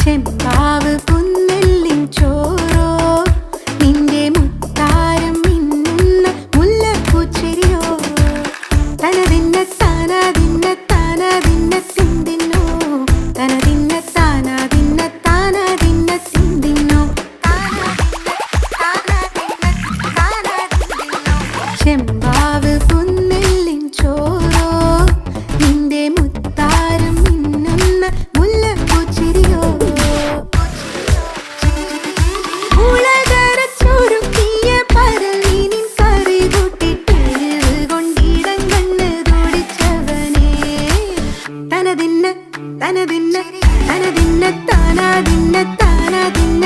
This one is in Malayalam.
ചെമ്പാവ് പുന്നെല്ലിൻ ചോറോ നിന്റെ മുത്താരം മിന്നുന്ന മുല്ലപ്പൂച്ചെരിയോ തനതിന്ന താനാതിന്ന താനാതിന്ന തിന്തിന്നോ തനതിന്ന താനാതിന്ന താനാതിന്ന തിന്തിന്നോ ചെമ്പാവ് പുന്നെല്ലിൻ ചോറോ നിന്റെ മുത്താരം മിന്നുന്ന മുല്ലപ്പൂച്ചെരിയോ ഉളകരച്ചൊരുക്കിയ പരലിനിൻ കറി കൂട്ടിട്ടെരിവ് കൊണ്ടിടം കണ്ണ് തുടിച്ചവനേ തനതിന്ന തനതിന്ന തനതിന്ന താനാതിന്ന താനാതിന്ന